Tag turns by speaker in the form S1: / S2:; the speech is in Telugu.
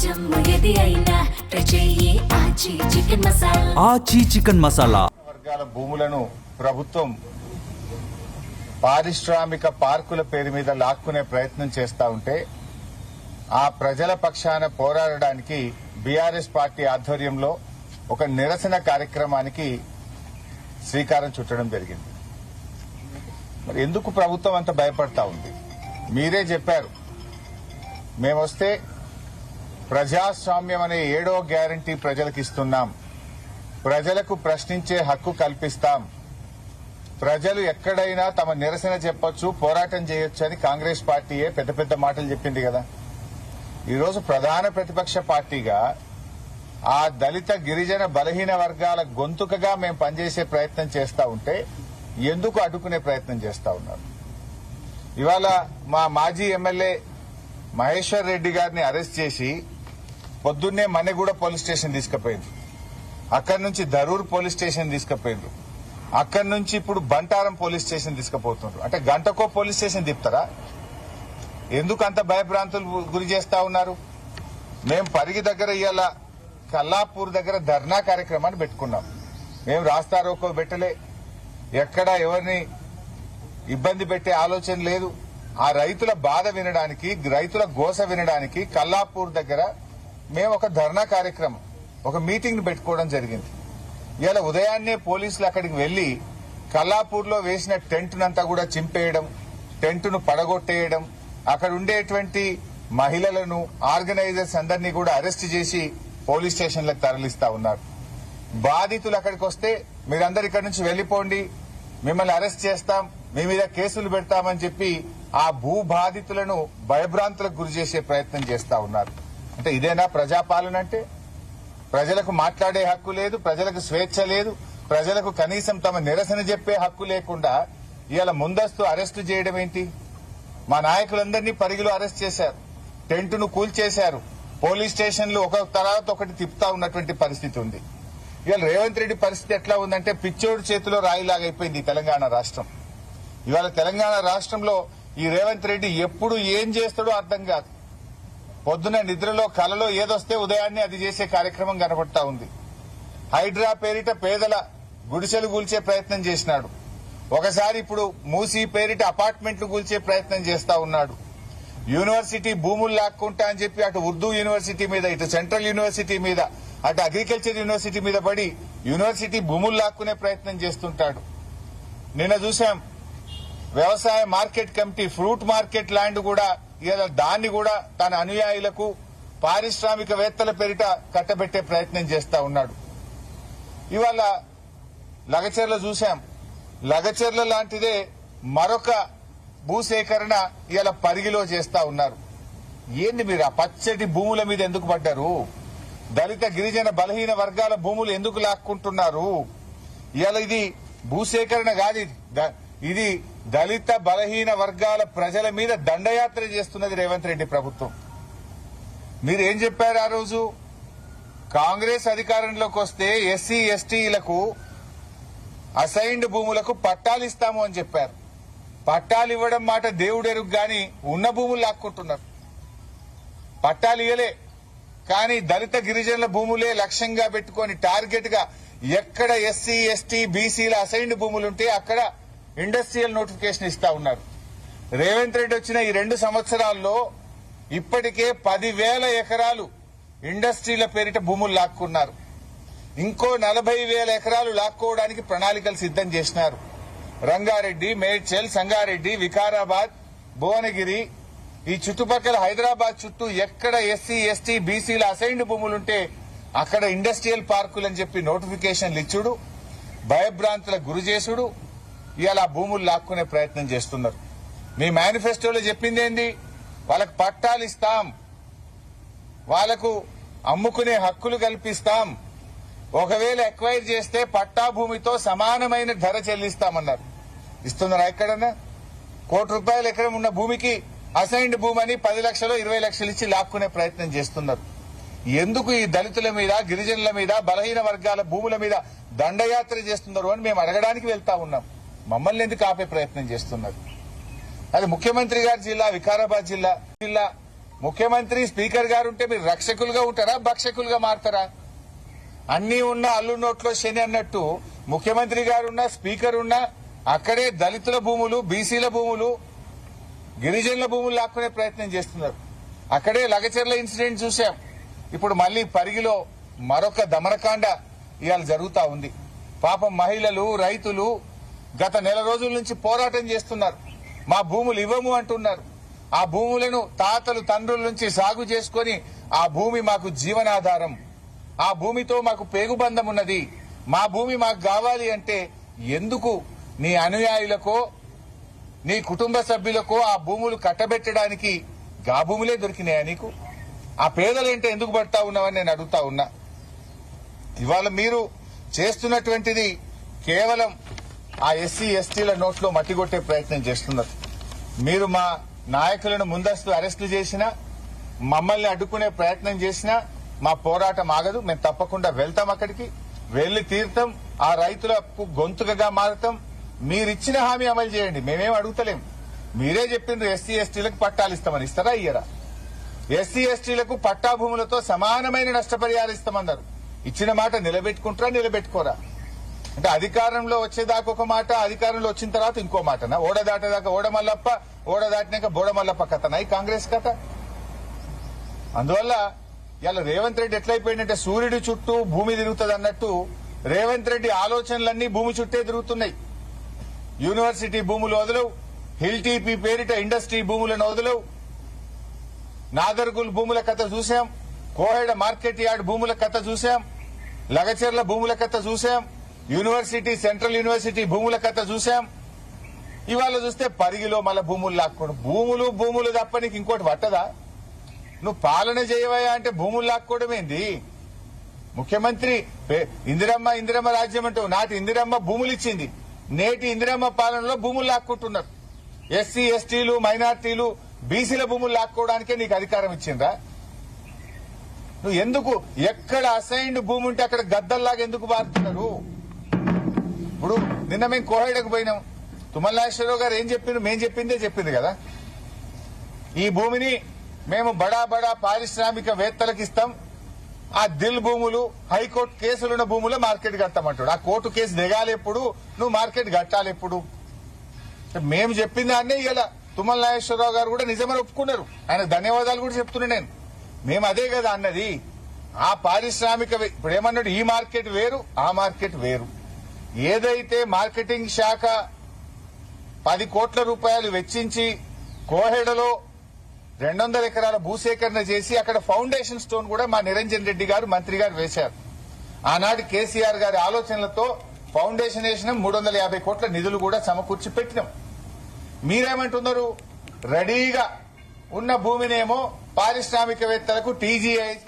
S1: ఆచి చికెన్ మసాలా
S2: వర్గాల భూములను ప్రభుత్వం పారిశ్రామిక పార్కుల పేరు మీద లాక్కునే ప్రయత్నం చేస్తా ఉంటే ఆ ప్రజల పక్షాన పోరాడడానికి బీఆర్ఎస్ పార్టీ ఆధ్వర్యంలో ఒక నిరసన కార్యక్రమానికి శ్రీకారం చుట్టడం జరిగింది. మరి ఎందుకు ప్రభుత్వం అంత భయపడతా ఉంది? మీరే చెప్పారు, మేమొస్తే ప్రజాస్వామ్యం అనే 7వ గ్యారంటీ ప్రజలకు ఇస్తున్నాం, ప్రజలకు ప్రశ్నించే హక్కు కల్పిస్తాం, ప్రజలు ఎక్కడైనా తమ నిరసన చెప్పొచ్చు, పోరాటం చేయొచ్చు అని కాంగ్రెస్ పార్టీయే పెద్ద పెద్ద మాటలు చెప్పింది కదా. ఈరోజు ప్రధాన ప్రతిపక్ష పార్టీగా ఆ దళిత గిరిజన బలహీన వర్గాల గొంతుకగా మేము పనిచేసే ప్రయత్నం చేస్తా ఉంటే ఎందుకు అడ్డుకునే ప్రయత్నం చేస్తా ఉన్నారు? ఇవాళ మా మాజీ ఎమ్మెల్యే మహేశ్వర్ రెడ్డి గారిని అరెస్ట్ చేసి పొద్దున్నే మన్నెగూడ పోలీస్ స్టేషన్ తీసుకుపోయింది, అక్కడి నుంచి ధరూర్ పోలీస్ స్టేషన్ తీసుకుపోయిండ్రు, అక్కడి నుంచి ఇప్పుడు బంటారం పోలీస్ స్టేషన్ తీసుకుపోతుండ్రు. అంటే గంటకో పోలీస్ స్టేషన్ తిప్పుతారా? ఎందుకు అంత భయభ్రాంతులు గురి చేస్తా ఉన్నారు? మేము పరిగి దగ్గర ఇవాళ కల్లాపూర్ దగ్గర ధర్నా కార్యక్రమాన్ని పెట్టుకున్నాం. మేము రాస్తారోకో పెట్టలే, ఎక్కడ ఎవరిని ఇబ్బంది పెట్టే ఆలోచన లేదు. ఆ రైతుల బాధ వినడానికి, రైతుల గోస వినడానికి కల్లాపూర్ దగ్గర మేము ఒక ధర్నా కార్యక్రమం, ఒక మీటింగ్ పెట్టుకోవడం జరిగింది. ఇవాళ ఉదయాన్నే పోలీసులు అక్కడికి వెళ్లి కల్లాపూర్లో వేసిన టెంట్నంతా కూడా చింపేయడం, టెంట్ను పడగొట్టేయడం, అక్కడ ఉండేటువంటి మహిళలను, ఆర్గనైజర్స్ అందరినీ కూడా అరెస్ట్ చేసి పోలీస్ స్టేషన్లకు తరలిస్తా ఉన్నారు. బాధితులు అక్కడికి వస్తే మీరందరు ఇక్కడి నుంచి వెళ్లిపోండి, మిమ్మల్ని అరెస్ట్ చేస్తాం, మీ మీద కేసులు పెడతామని చెప్పి ఆ భూ బాధితులను భయభ్రాంతులకు గురి చేసే ప్రయత్నం చేస్తా ఉన్నారు. అంటే ఇదేనా ప్రజాపాలన? అంటే ప్రజలకు మాట్లాడే హక్కు లేదు, ప్రజలకు స్వేచ్ఛ లేదు, ప్రజలకు కనీసం తమ నిరసన చెప్పే హక్కు లేకుండా ఇవాళ ముందస్తు అరెస్టు చేయడం ఏంటి? మా నాయకులందరినీ పరిగిలో అరెస్ట్ చేశారు, టెంటును కూల్చేశారు, పోలీస్ స్టేషన్లు ఒక తర్వాత ఒకటి తిప్పుతా ఉన్నటువంటి పరిస్థితి ఉంది. ఇవాళ రేవంత్ రెడ్డి పరిస్థితి ఎట్లా ఉందంటే పిచ్చోడు చేతిలో రాయిలాగైపోయింది తెలంగాణ రాష్ట్రం. ఇవాళ తెలంగాణ రాష్ట్రంలో ఈ రేవంత్ రెడ్డి ఎప్పుడు ఏం చేస్తాడో అర్థం కాదు. పొద్దున నిద్రలో కలలో ఏదొస్తే ఉదయాన్నే అది చేసే కార్యక్రమం కనబడతా ఉంది. హైడ్రా పేరిట పేదల గుడిసెలు కూల్చే ప్రయత్నం చేసినాడు. ఒకసారి ఇప్పుడు మూసీ పేరిట అపార్ట్మెంట్లు కూల్చే ప్రయత్నం చేస్తా ఉన్నాడు. యూనివర్సిటీ భూములు లాక్కుంటా అని చెప్పి అటు ఉర్దూ యూనివర్సిటీ మీద, ఇటు సెంట్రల్ యూనివర్సిటీ మీద, అటు అగ్రికల్చర్ యూనివర్సిటీ మీద పడి యూనివర్సిటీ భూములు లాక్కునే ప్రయత్నం చేస్తుంటాడు. నిన్న చూశాం వ్యవసాయ market committee, fruit market land కూడా ఇలా దాన్ని కూడా తన అనుయాయులకు, పారిశ్రామికవేత్తల పేరిట కట్టబెట్టే ప్రయత్నం చేస్తా ఉన్నాడు. ఇవాళ లగచర్ల చూశాం, లగచర్ల లాంటిదే మరొక భూసేకరణ ఇలా పరిగిలో చేస్తా ఉన్నారు. ఏంది మీరు ఆ పచ్చటి భూముల మీద ఎందుకు పడ్డారు? దళిత గిరిజన బలహీన వర్గాల భూములు ఎందుకు లాక్కుంటున్నారు? ఇవాళ ఇది భూసేకరణ కాదు, ఇది దళిత బలహీన వర్గాల ప్రజల మీద దండయాత్ర చేస్తున్నది రేవంత్ రెడ్డి ప్రభుత్వం. మీరు ఏం చెప్పారు ఆ రోజు? కాంగ్రెస్ అధికారంలోకి వస్తే ఎస్సీ ఎస్టీలకు అసైన్డ్ భూములకు పట్టాలు ఇస్తాము అని చెప్పారు. పట్టాలు ఇవ్వడం మాట దేవుడెరుగు గాని ఉన్న భూములు లాక్కుంటున్నారు. పట్టాలు ఇవ్వలే, కానీ దళిత గిరిజనుల భూములే లక్ష్యంగా పెట్టుకుని టార్గెట్ గా ఎక్కడ ఎస్సీ ఎస్టీ బీసీల అసైన్డ్ భూములుంటే అక్కడ ఇండస్ట్రియల్ నోటిఫికేషన్ ఇస్తా ఉన్నారు. రేవంత్ రెడ్డి వచ్చిన ఈ 2 సంవత్సరాల్లో ఇప్పటికే 10,000 ఎకరాలు ఇండస్ట్రీల పేరిట భూములు లాక్కున్నారు. ఇంకో 40,000 ఎకరాలు లాక్కోవడానికి ప్రణాళికలు సిద్దం చేసినారు. రంగారెడ్డి, మేడ్చల్, సంగారెడ్డి, వికారాబాద్, భువనగిరి, ఈ చుట్టుపక్కల హైదరాబాద్ చుట్టూ ఎక్కడ ఎస్సీ ఎస్టీ బీసీల అసైన్డ్ భూములుంటే అక్కడ ఇండస్ట్రియల్ పార్కులని చెప్పి నోటిఫికేషన్లు ఇచ్చుడు, భయభ్రాంతులకు గురి చేసుడు, ఇవాళ ఆ భూములు లాక్కునే ప్రయత్నం చేస్తున్నారు. మీ మేనిఫెస్టోలో చెప్పింది ఏంది? వాళ్ళకు పట్టాలు ఇస్తాం, వాళ్లకు అమ్ముకునే హక్కులు కల్పిస్తాం, ఒకవేళ ఎక్వైర్ చేస్తే పట్టా భూమితో సమానమైన ధర చెల్లిస్తామన్నారు. ఇస్తున్నారా ఎక్కడన్నా? ₹1,00,00,000 ఎకరం ఉన్న భూమికి అసైన్డ్ భూమి అని 10 లక్షలు 20 లక్షలు ఇచ్చి లాక్కునే ప్రయత్నం చేస్తున్నారు. ఎందుకు ఈ దళితుల మీద, గిరిజనుల మీద, బలహీన వర్గాల భూముల మీద దండయాత్ర చేస్తున్నారు అని మేము అడగడానికి వెళ్తా ఉన్నాం. మమ్మల్ని ఎందుకు ఆపే ప్రయత్నం చేస్తున్నారు? అది ముఖ్యమంత్రి గారి జిల్లా వికారాబాద్ జిల్లా ముఖ్యమంత్రి స్పీకర్ గారు ఉంటే మీరు రక్షకులుగా ఉంటారా, భక్షకులుగా మారతారా? అన్ని ఉన్న అల్లు నోట్లో శని అన్నట్టు ముఖ్యమంత్రి గారున్నా స్పీకర్ ఉన్నా అక్కడే దళితుల భూములు, బీసీల భూములు, గిరిజనుల భూములు లాక్కునే ప్రయత్నం చేస్తున్నారు. అక్కడే లగచర్ల ఇన్సిడెంట్ చూశాం. ఇప్పుడు మళ్లీ పరిగిలో మరొక దమనకాండ ఇవాళ జరుగుతా ఉంది. పాపం మహిళలు, రైతులు గత నెల రోజుల నుంచి పోరాటం చేస్తున్నారు. మా భూములు ఇవ్వము అంటున్నారు. ఆ భూములను తాతలు తండ్రుల నుంచి సాగు చేసుకుని ఆ భూమి మాకు జీవనాధారం, ఆ భూమితో మాకు పేగుబంధం ఉన్నది, మా భూమి మాకు కావాలి అంటే ఎందుకు నీ అనుయాయులకో నీ కుటుంబ సభ్యులకో ఆ భూములు కట్టబెట్టడానికి గా భూములే దొరికినాయా నీకు? ఆ పేదలేంటే ఎందుకు పడతా ఉన్నావని నేను అడుగుతా ఉన్నా. ఇవాళ మీరు చేస్తున్నటువంటిది కేవలం ఆ ఎస్సీ ఎస్టీల నోట్లో మట్టి కొట్టే ప్రయత్నం చేస్తున్నారు. మీరు మా నాయకులను ముందస్తు అరెస్టు చేసినా, మమ్మల్ని అడ్డుకునే ప్రయత్నం చేసినా మా పోరాటం ఆగదు. మేము తప్పకుండా వెళ్తాం, అక్కడికి వెళ్లి తీర్థం, ఆ రైతులకు గొంతుకగా మారుతాం. మీరిచ్చిన హామీ అమలు చేయండి, మేమేం అడుగుతలేం. మీరే చెప్పిండ్రు ఎస్సీ ఎస్టీలకు పట్టాలు ఇస్తామని. ఇస్తారా, ఇయ్యరా? ఎస్సీ ఎస్టీలకు పట్టా భూములతో సమానమైన నష్టపరిహారం ఇస్తామన్నారు. ఇచ్చిన మాట నిలబెట్టుకుంటారా, నిలబెట్టుకోరా? అంటే అధికారంలో వచ్చేదాకా ఒక మాట, అధికారంలో వచ్చిన తర్వాత ఇంకో మాటనా? ఓడ దాటేదాకా ఓడ మల్లప్ప, ఓడ దాటినాక బోడ మల్లప్ప కథనా ఈ కాంగ్రెస్ కథ? అందువల్ల ఇలా రేవంత్ రెడ్డి ఎట్లయిపోయిందంటే సూర్యుడి చుట్టూ భూమి తిరుగుతుంది అన్నట్టు రేవంత్ రెడ్డి ఆలోచనలన్నీ భూమి చుట్టే తిరుగుతున్నాయి. యూనివర్సిటీ భూములు వదలవు, హిల్ టీపీ పేరిట ఇండస్ట్రీ భూములను వదలవు, నాదర్గుల్ భూముల కథ చూశాం, కోహెడ మార్కెట్ యార్డ్ భూముల కథ చూశాం, లగచెర్ల భూముల కథ చూశాం, యూనివర్సిటీ సెంట్రల్ యూనివర్సిటీ భూముల కథ చూశాం. ఇవాళ చూస్తే పరిగిలో మళ్ళా భూములు లాక్కోవడం. భూములు తప్ప నీకు ఇంకోటి పట్టదా? నువ్వు పాలన చేయవయా అంటే భూములు లాక్కోవడం ఏంది? ముఖ్యమంత్రి ఇందిరమ్మ రాజ్యం అంటూ నాటి ఇందిరమ్మ భూములు ఇచ్చింది, నేటి ఇందిరమ్మ పాలనలో భూములు లాక్కుంటున్నారు. ఎస్సీ ఎస్టీలు, మైనార్టీలు, బీసీల భూములు లాక్కోవడానికే నీకు అధికారం ఇచ్చిందా? నువ్వు ఎందుకు ఎక్కడ అసైన్డ్ భూమి ఉంటే అక్కడ గద్దల్లాగా ఎందుకు బారుతున్నారు? ఇప్పుడు నిన్న మేము కోహెడకు పోయినాం. తుమ్మల నాగేశ్వరరావు గారు ఏం చెప్పిండ్రు? మేం చెప్పిందే చెప్పింది కదా. ఈ భూమిని మేము బడా పారిశ్రామికవేత్తలకు ఇస్తాం, ఆ దిల్ భూములు, హైకోర్టు కేసులున్న భూములు మార్కెట్ కడతామంటాడు. ఆ కోర్టు కేసు దిగాలి ఎప్పుడు, నువ్వు మార్కెట్ కట్టాలి ఎప్పుడు? మేము చెప్పిన దాన్నే ఇలా తుమ్మల నాగేశ్వరరావు గారు కూడా నిజమని ఒప్పుకున్నారు. ఆయన ధన్యవాదాలు కూడా చెప్తున్నా నేను. మేము అదే కదా అన్నది. ఆ పారిశ్రామిక ఇప్పుడు ఏమన్నాడు, ఈ మార్కెట్ వేరు, ఆ మార్కెట్ వేరు. ఏదైతే మార్కెటింగ్ శాఖ 10 కోట్ల రూపాయలు వెచ్చించి కోహెడలో 200 ఎకరాల భూసేకరణ చేసి అక్కడ ఫౌండేషన్ స్టోన్ కూడా మా నిరంజన్ రెడ్డి గారు మంత్రి గారు వేశారు. ఆనాటి కేసీఆర్ గారి ఆలోచనలతో ఫౌండేషన్ వేసిన 350 కోట్ల నిధులు కూడా సమకూర్చి పెట్టినాం. మీరేమంటున్నారు? రెడీగా ఉన్న భూమినేమో పారిశ్రామికవేత్తలకు టీజీఐ